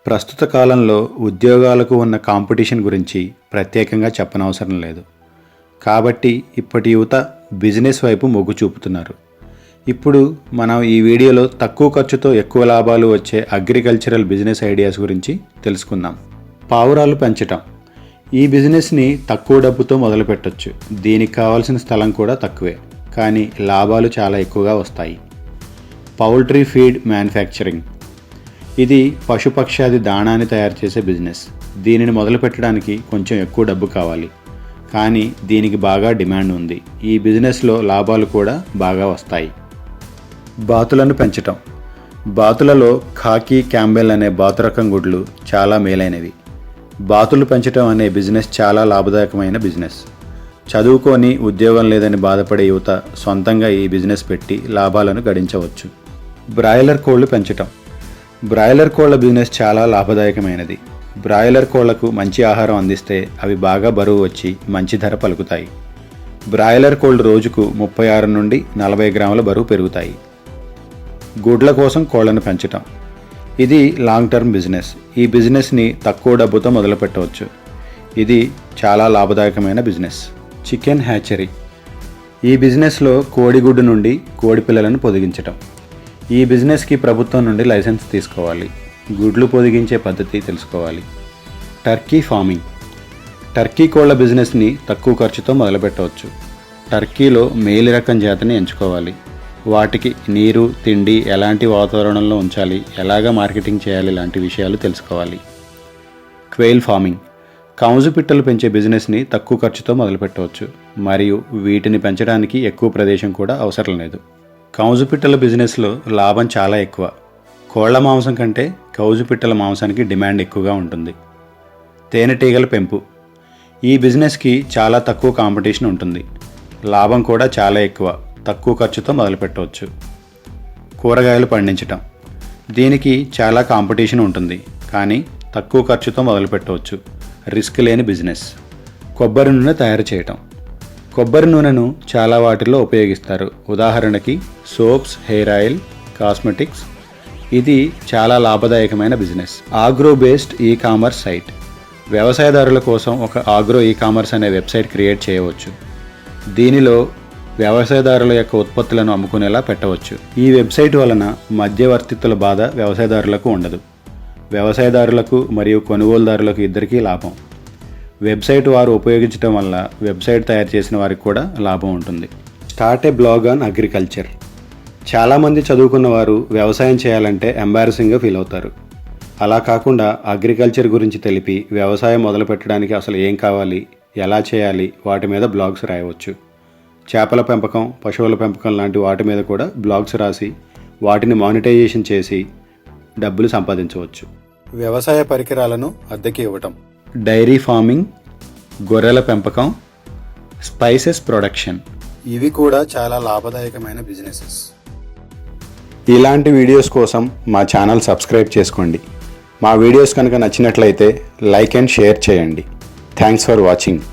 ప్రస్తుత కాలంలో ఉద్యోగాలకు ఉన్న కాంపిటీషన్ గురించి ప్రత్యేకంగా చెప్పనవసరం లేదు. కాబట్టి ఇప్పటి యువత బిజినెస్ వైపు మొగ్గు చూపుతున్నారు. ఇప్పుడు మనం ఈ వీడియోలో తక్కువ ఖర్చుతో ఎక్కువ లాభాలు వచ్చే అగ్రికల్చరల్ బిజినెస్ ఐడియాస్ గురించి తెలుసుకుందాం. పావురాలు పెంచటం. ఈ బిజినెస్ని తక్కువ డబ్బుతో మొదలుపెట్టొచ్చు. దీనికి కావాల్సిన స్థలం కూడా తక్కువే, కానీ లాభాలు చాలా ఎక్కువగా వస్తాయి. Poultry feed manufacturing. ఇది పశుపక్షాది దాణాన్ని తయారు చేసే బిజినెస్. దీనిని మొదలుపెట్టడానికి కొంచెం ఎక్కువ డబ్బు కావాలి, కానీ దీనికి బాగా డిమాండ్ ఉంది. ఈ బిజినెస్లో లాభాలు కూడా బాగా వస్తాయి. బాతులను పెంచటం. బాతులలో ఖాకీ క్యాంబెల్ అనే బాతు రకం గుడ్లు చాలా మేలైనవి. బాతులు పెంచటం అనే బిజినెస్ చాలా లాభదాయకమైన బిజినెస్. చదువుకొని ఉద్యోగం లేదని బాధపడే యువత సొంతంగా ఈ బిజినెస్ పెట్టి లాభాలను గడించవచ్చు. బ్రాయిలర్ కోళ్లు పెంచటం. బ్రాయిలర్ కోళ్ల బిజినెస్ చాలా లాభదాయకమైనది. బ్రాయిలర్ కోళ్లకు మంచి ఆహారం అందిస్తే అవి బాగా బరువు వచ్చి మంచి ధర పలుకుతాయి. బ్రాయిలర్ కోళ్లు రోజుకు 36 నుండి 40 గ్రాముల బరువు పెరుగుతాయి. గుడ్ల కోసం కోళ్లను పెంచటం. ఇది లాంగ్ టర్మ్ బిజినెస్. ఈ బిజినెస్ని తక్కువ డబ్బుతో మొదలుపెట్టవచ్చు. ఇది చాలా లాభదాయకమైన బిజినెస్. Chicken hatchery. ఈ బిజినెస్లో కోడిగుడ్డు నుండి కోడి పిల్లలను పొదిగించటం. ఈ బిజినెస్కి ప్రభుత్వం నుండి లైసెన్స్ తీసుకోవాలి. గుడ్లు పొదిగించే పద్ధతి తెలుసుకోవాలి. Turkey farming. టర్కీ కోళ్ల బిజినెస్ని తక్కువ ఖర్చుతో మొదలుపెట్టవచ్చు. టర్కీలో మేలి రకం జాతిని ఎంచుకోవాలి. వాటికి నీరు, తిండి ఎలాంటి వాతావరణంలో ఉంచాలి, ఎలాగ మార్కెటింగ్ చేయాలి లాంటి విషయాలు తెలుసుకోవాలి. Quail farming. కౌజు పిట్టలు పెంచే బిజినెస్ని తక్కువ ఖర్చుతో మొదలుపెట్టవచ్చు, మరియు వీటిని పెంచడానికి ఎక్కువ ప్రదేశం కూడా అవసరం లేదు. కౌజు పిట్టల బిజినెస్లో లాభం చాలా ఎక్కువ. కోళ్ల మాంసం కంటే కౌజు పిట్టల మాంసానికి డిమాండ్ ఎక్కువగా ఉంటుంది. తేనెటీగల పెంపు. ఈ బిజినెస్కి చాలా తక్కువ కాంపిటీషన్ ఉంటుంది. లాభం కూడా చాలా ఎక్కువ. తక్కువ ఖర్చుతో మొదలుపెట్టవచ్చు. కూరగాయలు పండించటం. దీనికి చాలా కాంపిటీషన్ ఉంటుంది, కానీ తక్కువ ఖర్చుతో మొదలుపెట్టవచ్చు. రిస్క్ లేని బిజినెస్. కొబ్బరి నూనె తయారు చేయటం. కొబ్బరి నూనెను చాలా వాటిల్లో ఉపయోగిస్తారు. ఉదాహరణకి సోప్స్, హెయిర్ ఆయిల్, కాస్మెటిక్స్. ఇది చాలా లాభదాయకమైన business. Agro based e commerce site. వ్యవసాయదారుల కోసం ఒక ఆగ్రో ఈ కామర్స్ అనే వెబ్సైట్ క్రియేట్ చేయవచ్చు. దీనిలో వ్యవసాయదారుల యొక్క ఉత్పత్తులను అమ్ముకునేలా పెట్టవచ్చు. ఈ వెబ్సైట్ వలన మధ్యవర్తిత్తుల బాధ వ్యవసాయదారులకు ఉండదు. వ్యవసాయదారులకు మరియు కొనుగోలుదారులకు ఇద్దరికీ లాభం. వెబ్సైట్ వారు ఉపయోగించడం వల్ల వెబ్సైట్ తయారు చేసిన వారికి కూడా లాభం ఉంటుంది. Start A blog on agriculture. చాలామంది చదువుకున్న వారు వ్యవసాయం చేయాలంటే ఎంబారసింగ్గా ఫీల్ అవుతారు. అలా కాకుండా అగ్రికల్చర్ గురించి తెలిపి వ్యవసాయం మొదలు పెట్టడానికి అసలు ఏం కావాలి, ఎలా చేయాలి, వాటి మీద బ్లాగ్స్ రాయవచ్చు. చేపల పెంపకం, పశువుల పెంపకం లాంటి వాటి మీద కూడా బ్లాగ్స్ రాసి వాటిని మానిటైజేషన్ చేసి డబ్బులు సంపాదించవచ్చు. వ్యవసాయ పరికరాలను అద్దెకి ఇవ్వటం. డైరీ ఫార్మింగ్, గొర్రెల పెంపకం, స్పైసెస్ ప్రొడక్షన్. ఇవి కూడా చాలా లాభదాయకమైన బిజినెసెస్. ఇలాంటి వీడియోస్ కోసం మా ఛానల్ సబ్స్క్రైబ్ చేసుకోండి. మా వీడియోస్ కనుక నచ్చినట్లయితే లైక్ అండ్ షేర్ చేయండి. Thanks for watching.